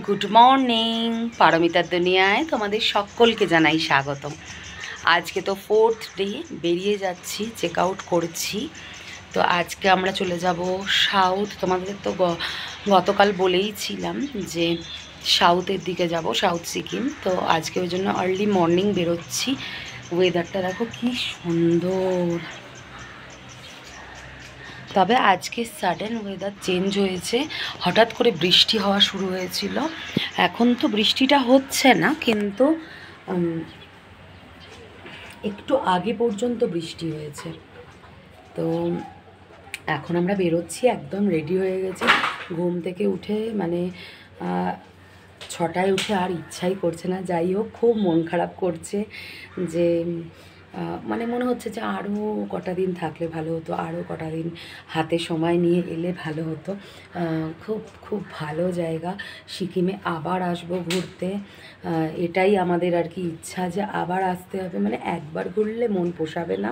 Good morning. পারমিতার দুনিয়ায় তোমাদের সকলকে জানাই স্বাগতম। আজকে তো 4th ডে, বেরিয়ে যাচ্ছি, চেক আউট করছি। তো আজকে আমরা চলে যাব সাউথ। তোমাদের তো গতকাল বলেইছিলাম যে সাউথের দিকে যাব, সাউথ সিকিম। তো আজকে ওই জন্য আর্লি মর্নিং বেরোচ্ছি। ওয়েদারটা দেখো কি সুন্দর। তবে আজকে সাডেন ওয়েদার চেঞ্জ হয়েছে, হঠাৎ করে বৃষ্টি হওয়া শুরু হয়েছিল। এখন তো বৃষ্টিটা হচ্ছে না, কিন্তু একটু আগে পর্যন্ত বৃষ্টি হয়েছে। তো এখন আমরা বেরোচ্ছি, একদম রেডি হয়ে গেছি। ঘুম থেকে উঠে মানে 6টায় উঠে আর ইচ্ছাই করছে না। যাই হোক, খুব মন খারাপ করছে যে মানে মনে হচ্ছে যে আরও কটা দিন থাকলে ভালো হতো, আরও কটা দিন হাতে সময় নিয়ে এলে ভালো হতো। খুব খুব ভালো জায়গা। সিকিমে আবার আসবো ঘুরতে, এটাই আমাদের আর কি ইচ্ছা, যে আবার আসতে হবে। মানে একবার ঘুরলে মন পোষাবে না।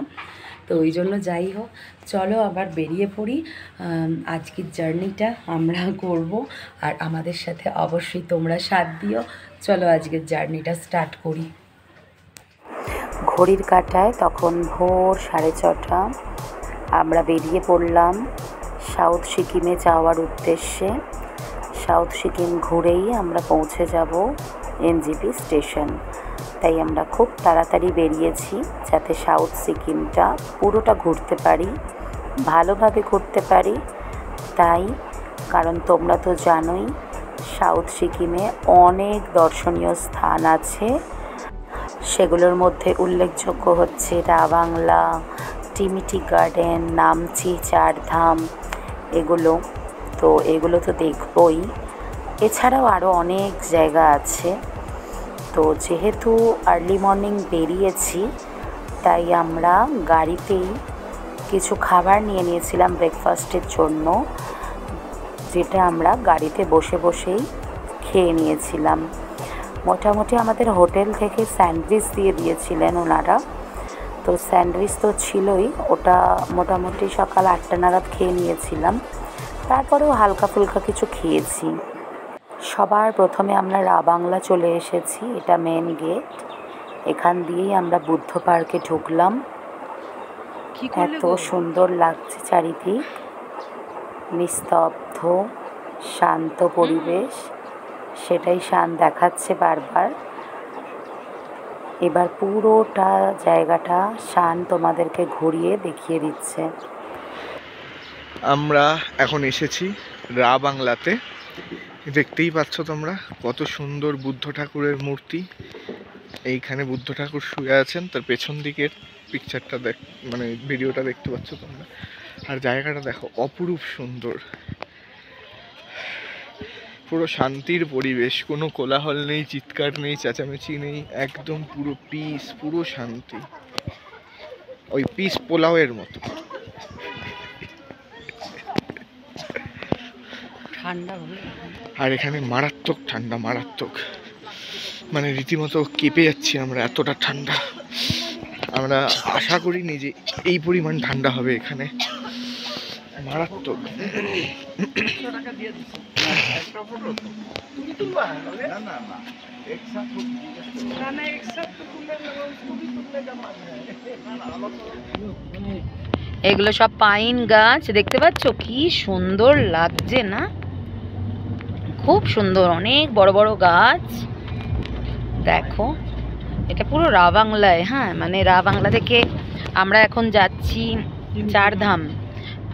তো ওই জন্য যাই হোক, চলো আবার বেরিয়ে পড়ি। আজকের জার্নিটা আমরা করব, আর আমাদের সাথে অবশ্যই তোমরা সাথ দিও। চলো আজকের জার্নিটা স্টার্ট করি। ঘড়ির কাঁটায় তখন ভোর 6:30। আমরা বেরিয়ে পড়লাম সাউথ সিকিমে যাওয়ার উদ্দেশ্যে। সাউথ সিকিম ঘুরেই আমরা পৌঁছে যাব এনজেপি স্টেশন। তাই আমরা খুব তাড়াতাড়ি বেরিয়েছি, যাতে সাউথ সিকিমটা পুরোটা ঘুরতে পারি, ভালোভাবে ঘুরতে পারি। তাই কারণ তোমরা তো জানোই সাউথ সিকিমে অনেক দর্শনীয় স্থান আছে। সেগুলোর মধ্যে উল্লেখযোগ্য হচ্ছে রা বাংলা, টিমিটি গার্ডেন, নামচি, চারধাম, এগুলো তো দেখবই। এছাড়াও আরও অনেক জায়গা আছে। তো যেহেতু আর্লি মর্নিং বেরিয়েছি, তাই আমরা গাড়িতেই কিছু খাবার নিয়ে নিয়েছিলাম ব্রেকফাস্টের জন্য, যেটা আমরা গাড়িতে বসে বসেই খেয়ে নিয়েছিলাম। মোটামুটি আমাদের হোটেল থেকে স্যান্ডউইচ দিয়ে দিয়েছিলেন ওনারা। তো স্যান্ডউইচ তো ছিলই, ওটা মোটামুটি সকাল 8টা নাগাদ খেয়ে নিয়েছিলাম। তারপরেও হালকা ফুলকা কিছু খেয়েছি। সবার প্রথমে আমরা রা বাংলা চলে এসেছি, এটা মেন গেট। এখান দিয়েই আমরা বুদ্ধ পার্কে ঢুকলাম। এত সুন্দর লাগছে চারিদিক, নিস্তব্ধ শান্ত পরিবেশ, সেটাই শান দেখাচ্ছে বারবার। এবার পুরোটা জায়গাটা শান তোমাদেরকে ঘুরিয়ে দেখিয়ে দিচ্ছে। আমরা এখন এসেছি রা বাংলাতে। দেখতেই পাচ্ছ তোমরা কত সুন্দর বুদ্ধ ঠাকুরের মূর্তি। এইখানে বুদ্ধ ঠাকুর শুয়ে আছেন, তার পেছন দিকের পিকচারটা মানে ভিডিওটা দেখতে পাচ্ছ তোমরা। আর জায়গাটা দেখো, অপরূপ সুন্দর, পুরো শান্তির পরিবেশ, কোনো কোলাহল নেই, চিৎকার নেই, চেঁচামেচি নেই, একদম পুরো পিস, পুরো শান্তি, ওই পিস পোলাওয়ের মতো। আর এখানে মারাত্মক ঠান্ডা, মারাত্মক, মানে রীতিমতো কেঁপে যাচ্ছি আমরা, এতটা ঠান্ডা। আমরা আশা করিনি যে এই পরিমাণ ঠান্ডা হবে এখানে, মারাত্মক। এগুলো সব পাইন গাছ, দেখতে পাচ্ছ কি সুন্দর লাগছে না? খুব সুন্দর, অনেক বড় বড় গাছ। দেখো, এটা পুরো রা বাংলায়। হ্যাঁ, মানে রা বাংলা থেকে আমরা এখন যাচ্ছি চারধাম,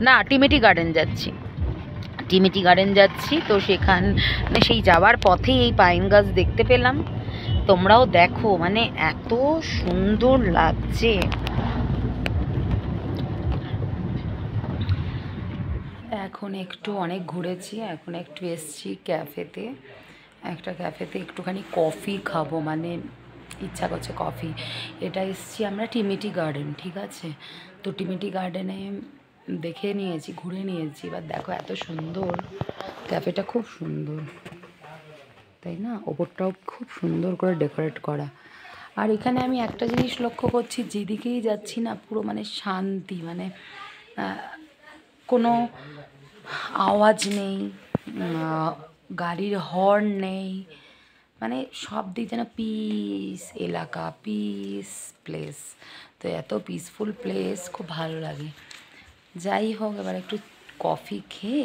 না টিমিটি গার্ডেন যাচ্ছি। টিমিটি গার্ডেন যাচ্ছি, তো সেখানে সেই যাওয়ার পথে এই পাইন গাছ দেখতে পেলাম। তোমরাও দেখো, মানে এত সুন্দর লাগছে। এখন একটু অনেক ঘুরেছি, এখন একটু এসছি ক্যাফেতে। একটা ক্যাফেতে একটুখানি কফি খাবো, মানে ইচ্ছা করছে কফি। এটা এসছি আমরা টিমিটি গার্ডেন, ঠিক আছে? তো টিমিটি গার্ডেনে দেখে নিয়েছি, ঘুরে নিয়েছি। এবার দেখো এত সুন্দর ক্যাফেটা, খুব সুন্দর, তাই না? ওপরটাও খুব সুন্দর করে ডেকোরেট করা। আর এখানে আমি একটা জিনিস লক্ষ্য করছি, যেদিকেই যাচ্ছি না পুরো মানে শান্তি, মানে কোনো আওয়াজ নেই, গাড়ির হর্ন নেই, মানে সব দিক যেন পিস এলাকা, পিস প্লেস। তো এত পিসফুল প্লেস, খুব ভালো লাগে। যাই হোক, এবার একটু কফি খেয়ে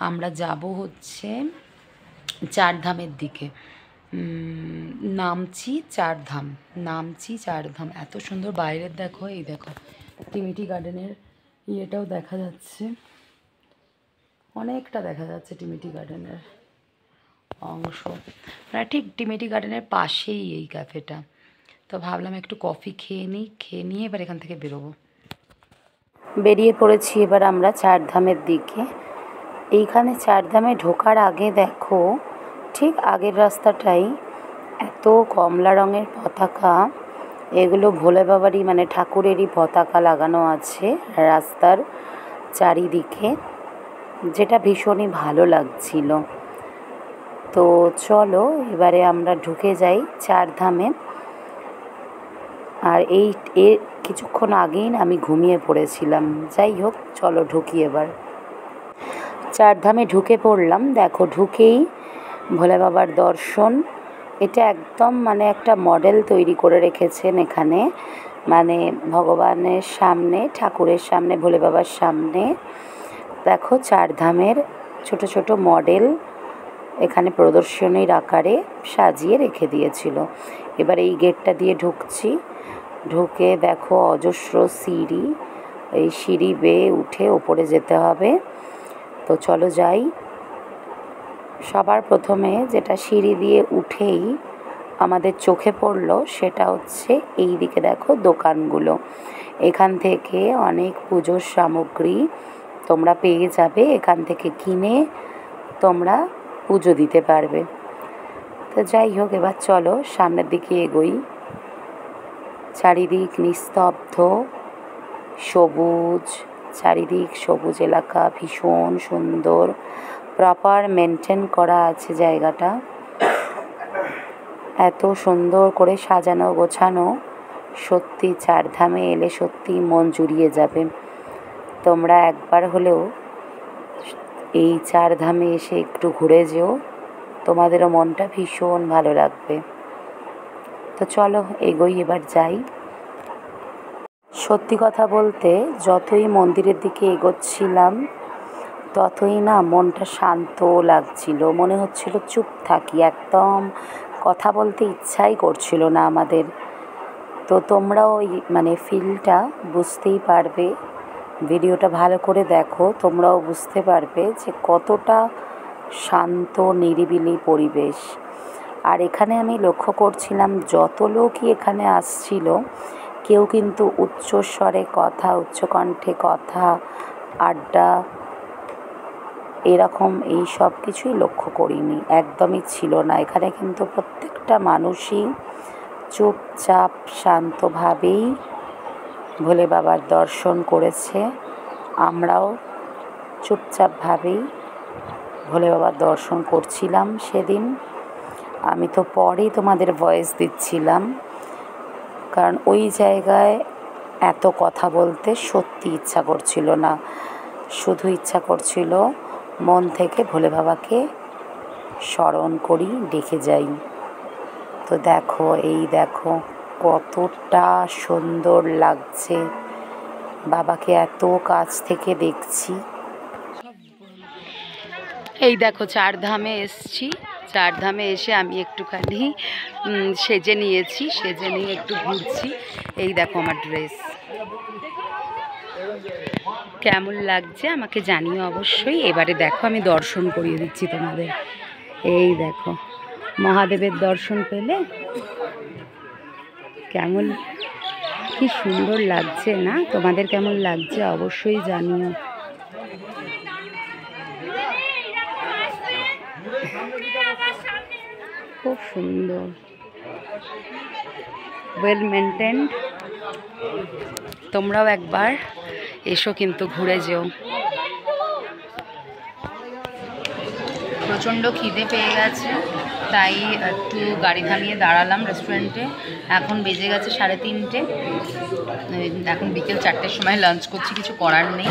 আমরা যাব হচ্ছে চারধামের দিকে। নামছি চারধাম, নামছি চারধাম। এত সুন্দর বাইরের দেখো, এই দেখো টিমিটি গার্ডেনের ইয়েটাও দেখা যাচ্ছে, অনেকটা দেখা যাচ্ছে টিমিটি গার্ডেনের অংশ। মানে ঠিক টিমিটি গার্ডেনের পাশেই এই ক্যাফেটা। তো ভাবলাম একটু কফি খেয়ে নিই, খেয়ে নিয়ে এবার এখান থেকে বেরোবো। বেরিয়ে পড়েছি এবার আমরা চারধামের দিকে। এইখানে চারধামে ঢোকার আগে দেখো, ঠিক আগের রাস্তাটাই এত কমলা রঙের পতাকা, এগুলো ভোলে বাবারই মানে ঠাকুরেরই পতাকা লাগানো আছে রাস্তার চারিদিকে, যেটা ভীষণই ভালো লাগছিল। তো চলো এবারে আমরা ঢুকে যাই চারধামে। আর এর কিছুক্ষণ আগেই না আমি ঘুমিয়ে পড়েছিলাম। যাই হোক, চলো ঢুকি এবার। চারধামে ঢুকে পড়লাম। দেখো ঢুকেই ভোলে বাবার দর্শন। এটা একদম মানে একটা মডেল তৈরি করে রেখেছেন এখানে, মানে ভগবানের সামনে, ঠাকুরের সামনে, ভোলে বাবার সামনে দেখো চারধামের ছোট ছোট মডেল এখানে প্রদর্শনীর আকারে সাজিয়ে রেখে দিয়েছিল। এবার এই গেটটা দিয়ে ঢুকছি। ঢুকে দেখো অজস্র সিঁড়ি, এই সিঁড়ি বেয়ে উঠে ওপরে যেতে হবে। তো চলো যাই। সবার প্রথমে যেটা সিঁড়ি দিয়ে উঠেই আমাদের চোখে পড়লো সেটা হচ্ছে এই দিকে দেখো দোকানগুলো। এখান থেকে অনেক পুজোর সামগ্রী তোমরা পেয়ে যাবে, এখান থেকে কিনে তোমরা পুজো দিতে পারবে। তো যাই হোক, এবার চলো সামনের দিকে এগোই। চারিদিক নিস্তব্ধ, সবুজ, চারিদিক সবুজ এলাকা, ভীষণ সুন্দর, প্রপার মেনটেন করা আছে জায়গাটা। এত সুন্দর করে সাজানো গোছানো, সত্যি চারধামে এলে সত্যি মন জুড়িয়ে যাবে। তোমরা একবার হলেও এই চারধামে এসে একটু ঘুরে যেও, তোমাদেরও মনটা ভীষণ ভালো লাগবে। তো চলো এগোই, এবার যাই। সত্যি কথা বলতে যতই মন্দিরের দিকে এগোচ্ছিলাম ততই না মনটা শান্ত লাগছিল, মনে হচ্ছিল চুপ থাকি, একদম কথা বলতে ইচ্ছাই করছিল না আমাদের। তো তোমরাও ওই মানে ফিলটা বুঝতেই পারবে, ভিডিওটা ভালো করে দেখো, তোমরাও বুঝতে পারবে যে কতটা শান্ত নিরিবিলি পরিবেশ। আর এখানে আমি লক্ষ্য করছিলাম যত লোকই এখানে আসছিল, কেউ কিন্তু উচ্চস্বরে কথা, উচ্চকণ্ঠে কথা, আড্ডা এরকম এই সব কিছুই লক্ষ্য করিনি, একদমই ছিল না। এখানে কিন্তু প্রত্যেকটা মানুষই চুপচাপ শান্তভাবেই ভোলে বাবার দর্শন করেছে। আমরাও চুপচাপভাবেই ভোলে বাবার দর্শন করছিলাম সেদিন। আমি তো পরেই তোমাদের ভয়েস দিচ্ছিলাম, কারণ ওই জায়গায় এত কথা বলতে সত্যি ইচ্ছা করছিল না, শুধু ইচ্ছা করছিল মন থেকে ভোলে বাবাকে স্মরণ করি, ডেকে যাই। তো দেখো, এই দেখো কতটা সুন্দর লাগছে, বাবাকে এত কাছ থেকে দেখছি। এই দেখো চারধামে এসছি, চারধামে এসে আমি একটুখানি সেজে নিয়েছি, সেজে নিয়ে একটু ঘুরছি। এই দেখো আমার ড্রেস কেমন লাগছে আমাকে জানিও অবশ্যই। এবারে দেখো আমি দর্শন করিয়ে দিচ্ছি তোমাদের। এই দেখো মহাদেবের দর্শন পেলে কেমন, কি সুন্দর লাগছে না? তোমাদের কেমন লাগছে অবশ্যই জানিও। খুব সুন্দর, ওয়েল মেনটেন্ড। তোমরাও একবার এসো কিন্তু ঘুরে যেও। প্রচণ্ড খিদে পেয়ে গেছে, তাই একটু গাড়ি থামিয়ে দাঁড়ালাম রেস্টুরেন্টে। এখন বেজে গেছে 3:30। এখন বিকেল 4টের সময় লাঞ্চ করছি, কিছু করার নেই।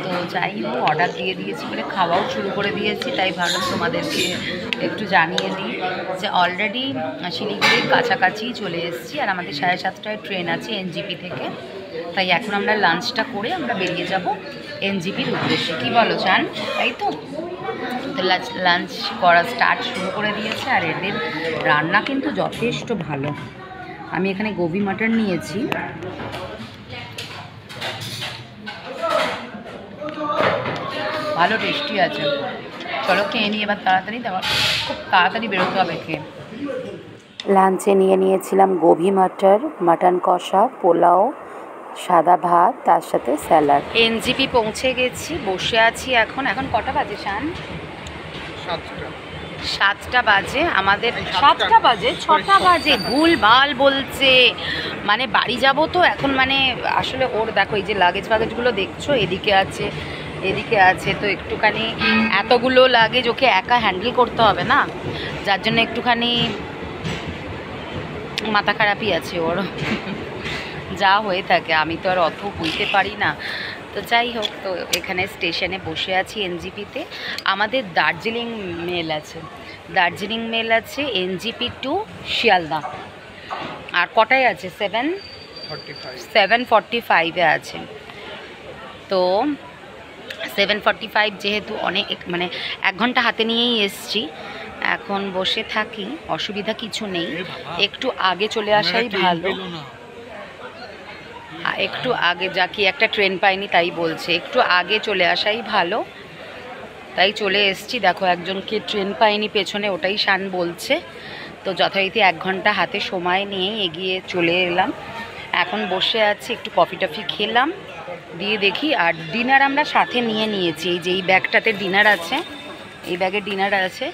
তো যাই হোক, অর্ডার দিয়ে দিয়েছি বলে খাওয়াও শুরু করে দিয়েছি, তাই ভাবলাম তোমাদেরকে একটু জানিয়ে দিই যে অলরেডি শিলিগুড়ির কাছাকাছি চলে এসেছি। আর আমাদের 7:30টায় ট্রেন আছে এনজিপি থেকে, তাই এখন আমরা লাঞ্চটা করে আমরা বেরিয়ে যাব এনজিপির উদ্দেশ্যে। কী বলো চান? তাই তো লাঞ্চ করা শুরু করে দিয়েছে। আর এদের রান্না কিন্তু যথেষ্ট ভালো। আমি এখানে গোবি মাটন নিয়েছি, ভালো টেস্টি আছে। চলো খেয়ে নিই এবার তাড়াতাড়ি, খুব তাড়াতাড়ি বেরোতে হবে খেয়ে। লাঞ্চে নিয়েছিলাম গোবি মাটন কষা, পোলাও, সাদা ভাত, তার সাথে স্যালাড। এনজিপি পৌঁছে গেছি, বসে আছি এখন। কটা বাজে শান? 7টা বাজে। আমাদের 7টা বাজে, 6টা বাজে, ভুল ভাল বলছে। মানে বাড়ি যাব তো এখন, মানে আসলে ওর দেখো এই যে লাগেজগুলো দেখছো, এদিকে আছে তো একটুখানি এতগুলো লাগেজ ওকে একা হ্যান্ডেল করতে হবে না, যার জন্য একটুখানি মাথা খারাপই আছে ওর। যা হয়ে থাকে, আমি তো আর অত হইতে পারি না। তো যাই হোক, তো এখানে স্টেশনে বসে আছি এনজিপিতে। আমাদের দার্জিলিং মেল আছে এনজিপি টু শিয়ালদা। আর কটায় আছে? 7:45 আছে। তো 7:45 যেহেতু অনেক, মানে 1 ঘন্টা হাতে নিয়েই এসছি। এখন বসে থাকি, অসুবিধা কিছু নেই। একটু আগে চলে আসাই ভালো। একটু আগে কি একটা ট্রেন পাইনি তাই বলছে, একটু আগে চলে আসাই ভালো, তাই চলে এসছি। দেখো একজনকে ট্রেন পাইনি পেছনে, ওটাই শান বলছে। তো যথারীতি 1 ঘন্টা হাতে সময় নিয়ে এগিয়ে চলে এলাম। এখন বসে আছি, একটু কফি টফি খেলাম, দিয়ে দেখি। আর ডিনার আমরা সাথে নিয়েছি, এই যে এই ব্যাগটাতে ডিনার আছে, এই ব্যাগে ডিনার আছে।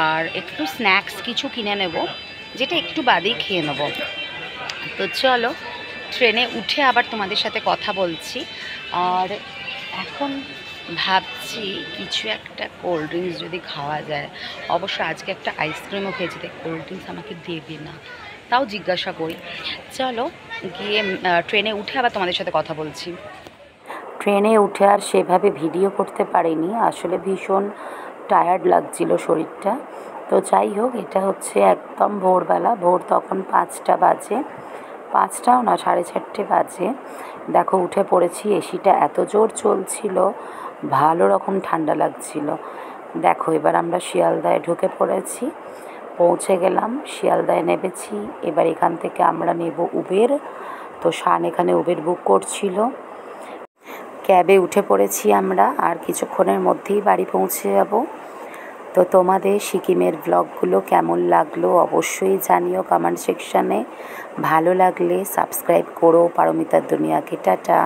আর একটু স্ন্যাক্স কিছু কিনে নেব, যেটা একটু বাদেই খেয়ে নেব। তো চলো, ট্রেনে উঠে আবার তোমাদের সাথে কথা বলছি। আর এখন ভাবছি কিছু একটা কোল্ড ড্রিঙ্কস যদি খাওয়া যায়। অবশ্য আজকে একটা আইসক্রিমও খেয়েছি, তাই কোল্ড ড্রিঙ্কস আমাকে দেবে না, তাও জিজ্ঞাসা করি। চলো গিয়ে ট্রেনে উঠে আবার তোমাদের সাথে কথা বলছি। ট্রেনে উঠে আর সেভাবে ভিডিও করতে পারিনি, আসলে ভীষণ টায়ার্ড লাগছিল শরীরটা। তো যাই হোক, এটা হচ্ছে একদম ভোরবেলা, ভোর তখন 5টা বাজে, 5টাও না, 4:30 বাজে। দেখো উঠে পড়েছি, এসিটা এত জোর চলছিল, ভালো রকম ঠান্ডা লাগছিল। দেখো এবার আমরা শিয়ালদায় ঢুকে পড়েছি, পৌঁছে গেলাম, শিয়ালদায় নেমেছি। এবার এখান থেকে আমরা নেব উবের। তো শান এখানে উবের বুক করছিল, ক্যাবে উঠে পড়েছি আমরা। আর কিছুক্ষণের মধ্যেই বাড়ি পৌঁছে যাব। তো তোমাদের সিকিমের ব্লগগুলো কেমন লাগলো অবশ্যই জানিও কমেন্ট সেকশানে। ভালো লাগলে সাবস্ক্রাইব করো পারমিতার দুনিয়াকে। টাটা।